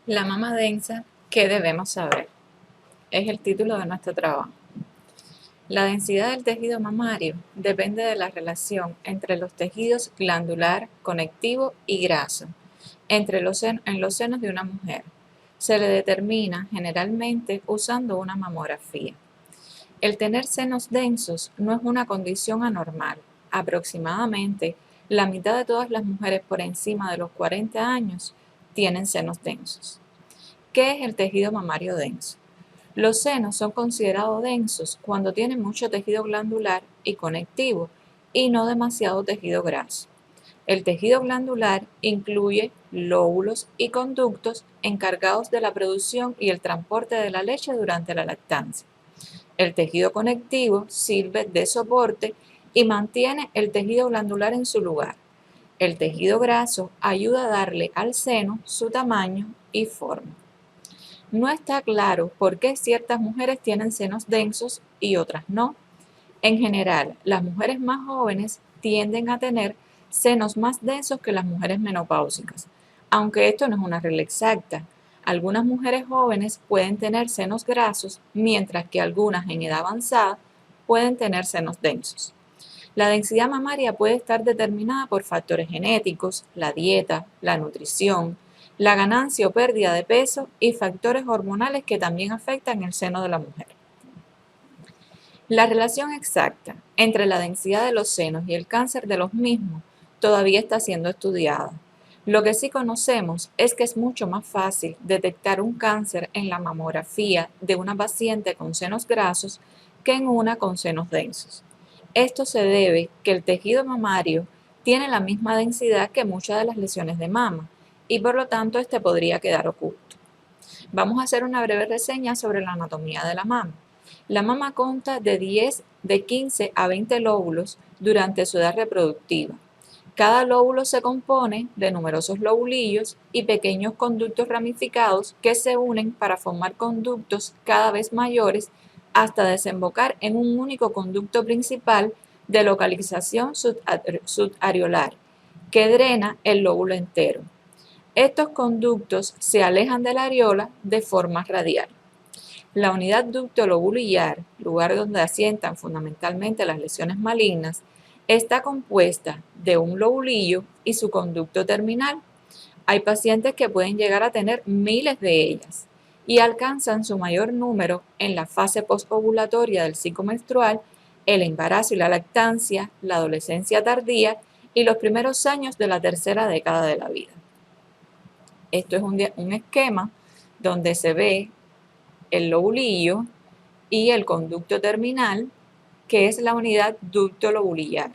La mama densa, ¿qué debemos saber? Es el título de nuestro trabajo. La densidad del tejido mamario depende de la relación entre los tejidos glandular, conectivo y graso en los senos de una mujer. Se le determina generalmente usando una mamografía. El tener senos densos no es una condición anormal. Aproximadamente la mitad de todas las mujeres por encima de los 40 años tienen senos densos. ¿Qué es el tejido mamario denso? Los senos son considerados densos cuando tienen mucho tejido glandular y conectivo y no demasiado tejido graso. El tejido glandular incluye lóbulos y conductos encargados de la producción y el transporte de la leche durante la lactancia. El tejido conectivo sirve de soporte y mantiene el tejido glandular en su lugar. El tejido graso ayuda a darle al seno su tamaño y forma. No está claro por qué ciertas mujeres tienen senos densos y otras no. En general, las mujeres más jóvenes tienden a tener senos más densos que las mujeres menopáusicas, aunque esto no es una regla exacta. Algunas mujeres jóvenes pueden tener senos grasos, mientras que algunas en edad avanzada pueden tener senos densos. La densidad mamaria puede estar determinada por factores genéticos, la dieta, la nutrición, la ganancia o pérdida de peso y factores hormonales que también afectan el seno de la mujer. La relación exacta entre la densidad de los senos y el cáncer de los mismos todavía está siendo estudiada. Lo que sí conocemos es que es mucho más fácil detectar un cáncer en la mamografía de una paciente con senos grasos que en una con senos densos. Esto se debe que el tejido mamario tiene la misma densidad que muchas de las lesiones de mama y por lo tanto este podría quedar oculto. Vamos a hacer una breve reseña sobre la anatomía de la mama. La mama consta de 15 a 20 lóbulos durante su edad reproductiva. Cada lóbulo se compone de numerosos lobulillos y pequeños conductos ramificados que se unen para formar conductos cada vez mayores hasta desembocar en un único conducto principal de localización subareolar que drena el lóbulo entero. Estos conductos se alejan de la areola de forma radial. La unidad ducto-lobulillar, lugar donde asientan fundamentalmente las lesiones malignas, está compuesta de un lobulillo y su conducto terminal. Hay pacientes que pueden llegar a tener miles de ellas y alcanzan su mayor número en la fase postovulatoria del ciclo menstrual, el embarazo y la lactancia, la adolescencia tardía y los primeros años de la tercera década de la vida. Esto es un esquema donde se ve el lobulillo y el conducto terminal, que es la unidad ducto-lobulillar.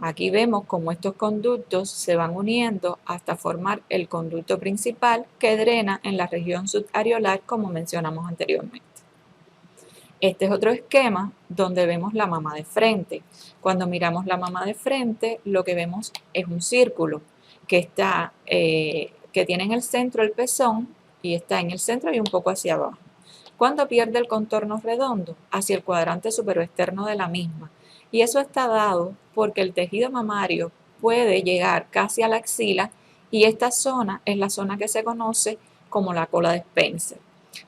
Aquí vemos cómo estos conductos se van uniendo hasta formar el conducto principal que drena en la región subareolar, como mencionamos anteriormente. Este es otro esquema donde vemos la mama de frente. Cuando miramos la mama de frente, lo que vemos es un círculo que tiene en el centro el pezón y está en el centro y un poco hacia abajo. Cuando pierde el contorno redondo hacia el cuadrante superoexterno de la misma. Y eso está dado porque el tejido mamario puede llegar casi a la axila y esta zona es la zona que se conoce como la cola de Spencer.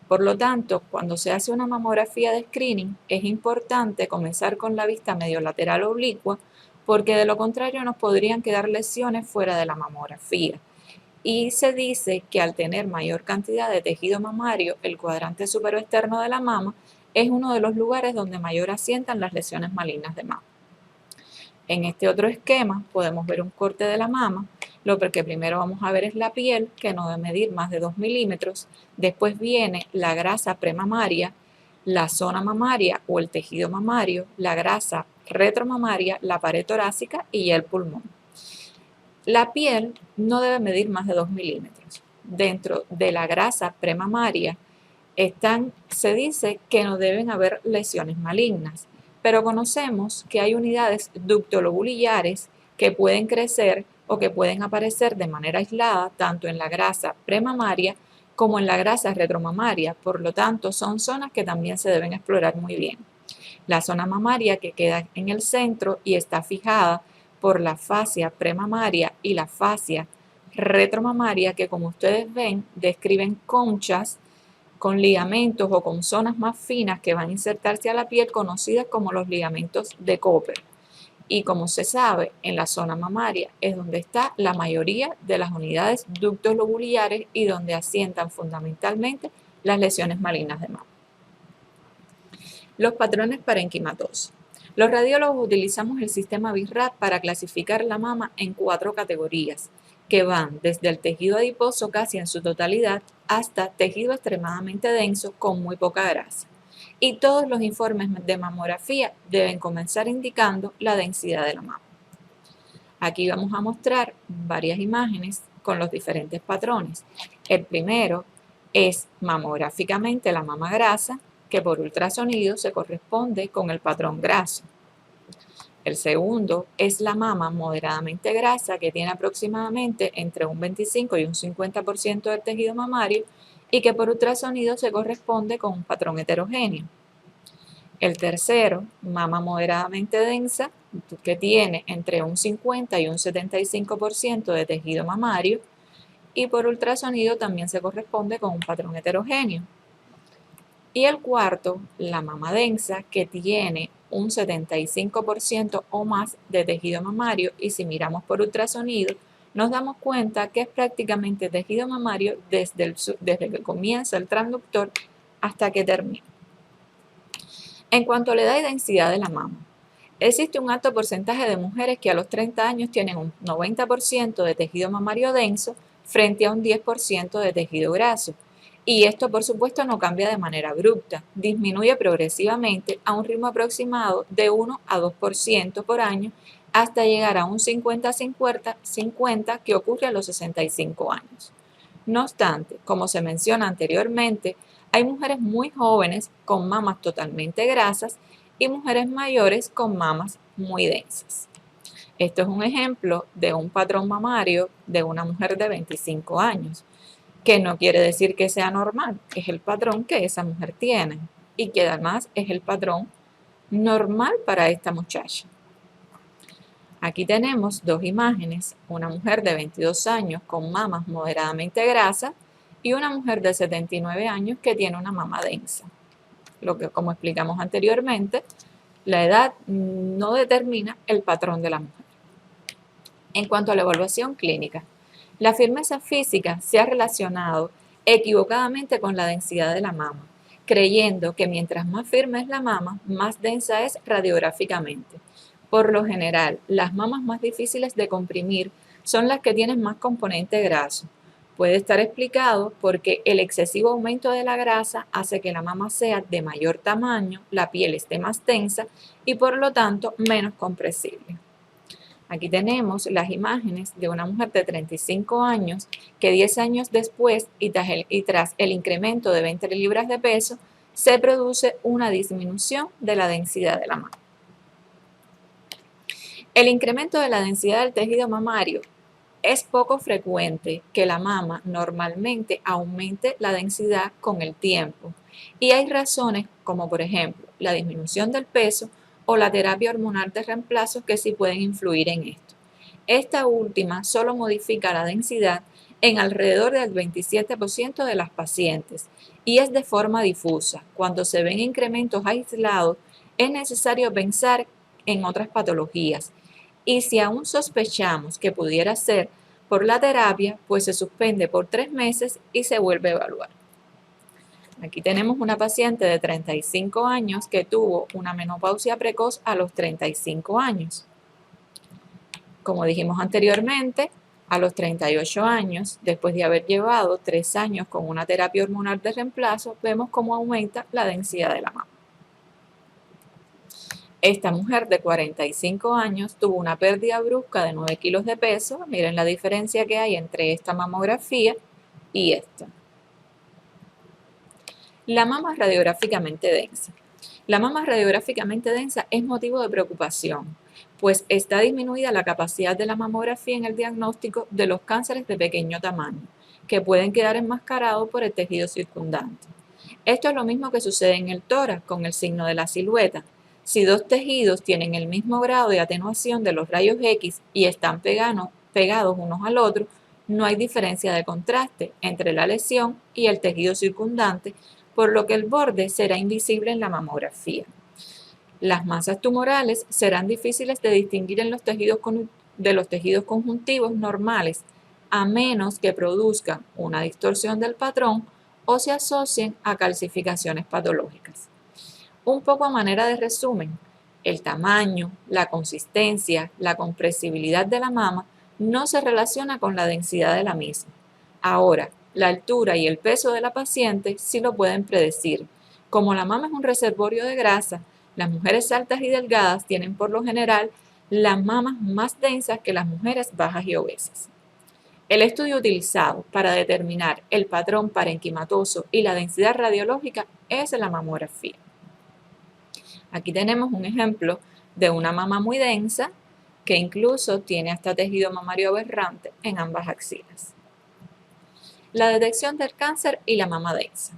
Por lo tanto, cuando se hace una mamografía de screening, es importante comenzar con la vista medio lateral oblicua, porque de lo contrario nos podrían quedar lesiones fuera de la mamografía. Y se dice que al tener mayor cantidad de tejido mamario, el cuadrante superoexterno de la mama es uno de los lugares donde mayor asientan las lesiones malignas de mama. En este otro esquema podemos ver un corte de la mama. Lo que primero vamos a ver es la piel, que no debe medir más de 2 milímetros. Después viene la grasa premamaria, la zona mamaria o el tejido mamario, la grasa retromamaria, la pared torácica y el pulmón. La piel no debe medir más de 2 milímetros. Dentro de la grasa premamaria se dice que no deben haber lesiones malignas, pero conocemos que hay unidades ductolobulillares que pueden crecer o que pueden aparecer de manera aislada tanto en la grasa premamaria como en la grasa retromamaria, por lo tanto son zonas que también se deben explorar muy bien. La zona mamaria que queda en el centro y está fijada por la fascia premamaria y la fascia retromamaria que, como ustedes ven, describen conchas con ligamentos o con zonas más finas que van a insertarse a la piel, conocidas como los ligamentos de Cooper. Y como se sabe, en la zona mamaria es donde está la mayoría de las unidades ductos lobulares y donde asientan fundamentalmente las lesiones malignas de mama. Los patrones parenquimatosos. Los radiólogos utilizamos el sistema BIRAT para clasificar la mama en 4 categorías, que van desde el tejido adiposo casi en su totalidad hasta tejido extremadamente denso con muy poca grasa. Y todos los informes de mamografía deben comenzar indicando la densidad de la mama. Aquí vamos a mostrar varias imágenes con los diferentes patrones. El primero es mamográficamente la mama grasa, que por ultrasonido se corresponde con el patrón graso. El segundo es la mama moderadamente grasa, que tiene aproximadamente entre un 25 y un 50% del tejido mamario y que por ultrasonido se corresponde con un patrón heterogéneo. El tercero, mama moderadamente densa, que tiene entre un 50 y un 75% de tejido mamario y por ultrasonido también se corresponde con un patrón heterogéneo. Y el cuarto, la mama densa, que tiene un 75% o más de tejido mamario, y si miramos por ultrasonido, nos damos cuenta que es prácticamente tejido mamario desde que comienza el transductor hasta que termina. En cuanto a la edad y densidad de la mama, existe un alto porcentaje de mujeres que a los 30 años tienen un 90% de tejido mamario denso frente a un 10% de tejido graso. Y esto, por supuesto, no cambia de manera abrupta, disminuye progresivamente a un ritmo aproximado de 1 a 2% por año hasta llegar a un 50-50 que ocurre a los 65 años. No obstante, como se menciona anteriormente, hay mujeres muy jóvenes con mamas totalmente grasas y mujeres mayores con mamas muy densas. Esto es un ejemplo de un patrón mamario de una mujer de 25 años, que no quiere decir que sea normal, es el patrón que esa mujer tiene y que además es el patrón normal para esta muchacha. Aquí tenemos dos imágenes, una mujer de 22 años con mamas moderadamente grasas y una mujer de 79 años que tiene una mama densa. Lo que, como explicamos anteriormente, la edad no determina el patrón de la mujer. En cuanto a la evaluación clínica, la firmeza física se ha relacionado equivocadamente con la densidad de la mama, creyendo que mientras más firme es la mama, más densa es radiográficamente. Por lo general, las mamas más difíciles de comprimir son las que tienen más componente graso. Puede estar explicado porque el excesivo aumento de la grasa hace que la mama sea de mayor tamaño, la piel esté más tensa y por lo tanto menos compresible. Aquí tenemos las imágenes de una mujer de 35 años que 10 años después y tras el incremento de 20 libras de peso se produce una disminución de la densidad de la mama. El incremento de la densidad del tejido mamario es poco frecuente que la mama normalmente aumente la densidad con el tiempo y hay razones como por ejemplo la disminución del peso o la terapia hormonal de reemplazo que sí pueden influir en esto. Esta última solo modifica la densidad en alrededor del 27% de las pacientes y es de forma difusa. Cuando se ven incrementos aislados, es necesario pensar en otras patologías y si aún sospechamos que pudiera ser por la terapia, pues se suspende por 3 meses y se vuelve a evaluar. Aquí tenemos una paciente de 35 años que tuvo una menopausia precoz a los 35 años. Como dijimos anteriormente, a los 38 años, después de haber llevado 3 años con una terapia hormonal de reemplazo, vemos cómo aumenta la densidad de la mama. Esta mujer de 45 años tuvo una pérdida brusca de 9 kilos de peso. Miren la diferencia que hay entre esta mamografía y esta. La mama radiográficamente densa. La mama radiográficamente densa es motivo de preocupación, pues está disminuida la capacidad de la mamografía en el diagnóstico de los cánceres de pequeño tamaño, que pueden quedar enmascarados por el tejido circundante. Esto es lo mismo que sucede en el tórax con el signo de la silueta. Si dos tejidos tienen el mismo grado de atenuación de los rayos X y están pegados unos al otro, no hay diferencia de contraste entre la lesión y el tejido circundante, por lo que el borde será invisible en la mamografía. Las masas tumorales serán difíciles de distinguir en de los tejidos conjuntivos normales, a menos que produzcan una distorsión del patrón o se asocien a calcificaciones patológicas. Un poco a manera de resumen, el tamaño, la consistencia, la compresibilidad de la mama no se relaciona con la densidad de la misma. Ahora, la altura y el peso de la paciente sí lo pueden predecir. Como la mama es un reservorio de grasa, las mujeres altas y delgadas tienen por lo general las mamas más densas que las mujeres bajas y obesas. El estudio utilizado para determinar el patrón parenquimatoso y la densidad radiológica es la mamografía. Aquí tenemos un ejemplo de una mama muy densa que incluso tiene hasta tejido mamario aberrante en ambas axilas. La detección del cáncer y la mama densa.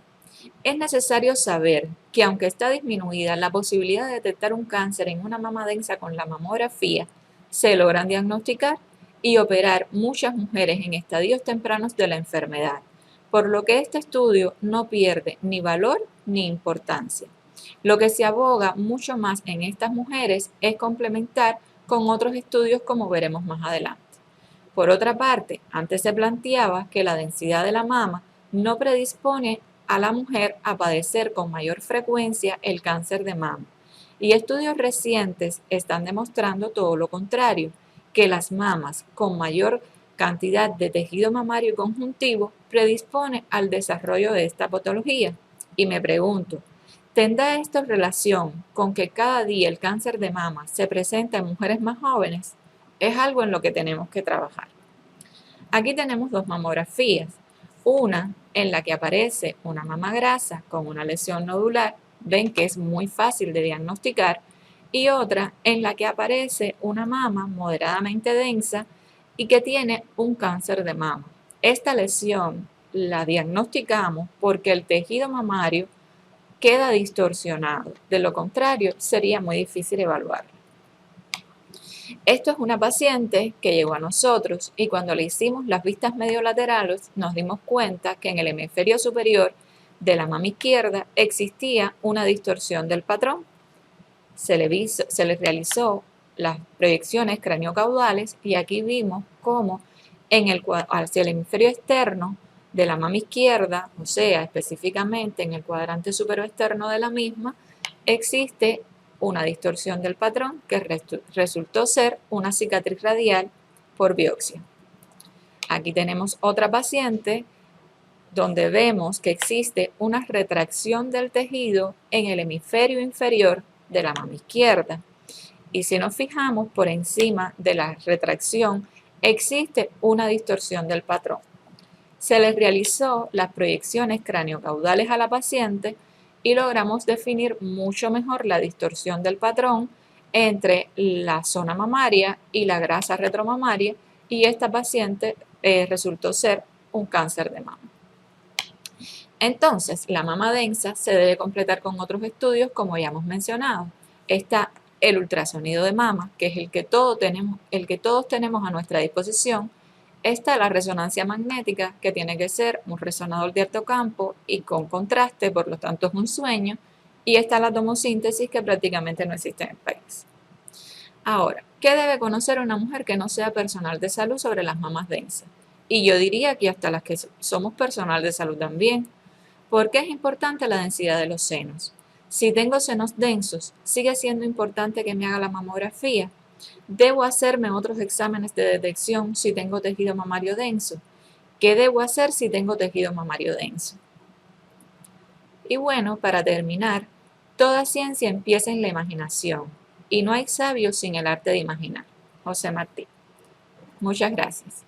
Es necesario saber que aunque está disminuida la posibilidad de detectar un cáncer en una mama densa con la mamografía, se logran diagnosticar y operar muchas mujeres en estadios tempranos de la enfermedad, por lo que este estudio no pierde ni valor ni importancia. Lo que se aboga mucho más en estas mujeres es complementar con otros estudios como veremos más adelante. Por otra parte, antes se planteaba que la densidad de la mama no predispone a la mujer a padecer con mayor frecuencia el cáncer de mama. Y estudios recientes están demostrando todo lo contrario, que las mamas con mayor cantidad de tejido mamario conjuntivo predispone al desarrollo de esta patología. Y me pregunto, ¿tendrá esto relación con que cada día el cáncer de mama se presenta en mujeres más jóvenes? Es algo en lo que tenemos que trabajar. Aquí tenemos dos mamografías, una en la que aparece una mama grasa con una lesión nodular, ven que es muy fácil de diagnosticar, y otra en la que aparece una mama moderadamente densa y que tiene un cáncer de mama. Esta lesión la diagnosticamos porque el tejido mamario queda distorsionado, de lo contrario sería muy difícil evaluarlo. Esto es una paciente que llegó a nosotros y cuando le hicimos las vistas mediolaterales nos dimos cuenta que en el hemisferio superior de la mama izquierda existía una distorsión del patrón. Se le realizó las proyecciones craniocaudales y aquí vimos cómo hacia el hemisferio externo de la mama izquierda, o sea, específicamente en el cuadrante superior externo de la misma, existe una distorsión del patrón que resultó ser una cicatriz radial por biopsia. Aquí tenemos otra paciente donde vemos que existe una retracción del tejido en el hemisferio inferior de la mama izquierda. Y si nos fijamos por encima de la retracción, existe una distorsión del patrón. Se le realizó las proyecciones craniocaudales a la paciente y logramos definir mucho mejor la distorsión del patrón entre la zona mamaria y la grasa retromamaria y esta paciente resultó ser un cáncer de mama. Entonces, la mama densa se debe completar con otros estudios como ya hemos mencionado. Está el ultrasonido de mama, que es el que todos tenemos a nuestra disposición. Está la resonancia magnética, que tiene que ser un resonador de alto campo y con contraste, por lo tanto es un sueño. Y está la tomosíntesis, que prácticamente no existe en el país. Ahora, ¿qué debe conocer una mujer que no sea personal de salud sobre las mamas densas? Y yo diría que hasta las que somos personal de salud también. ¿Por qué es importante la densidad de los senos? Si tengo senos densos, ¿sigue siendo importante que me haga la mamografía? ¿Debo hacerme otros exámenes de detección si tengo tejido mamario denso? ¿Qué debo hacer si tengo tejido mamario denso? Y bueno, para terminar, toda ciencia empieza en la imaginación y no hay sabio sin el arte de imaginar. José Martí. Muchas gracias.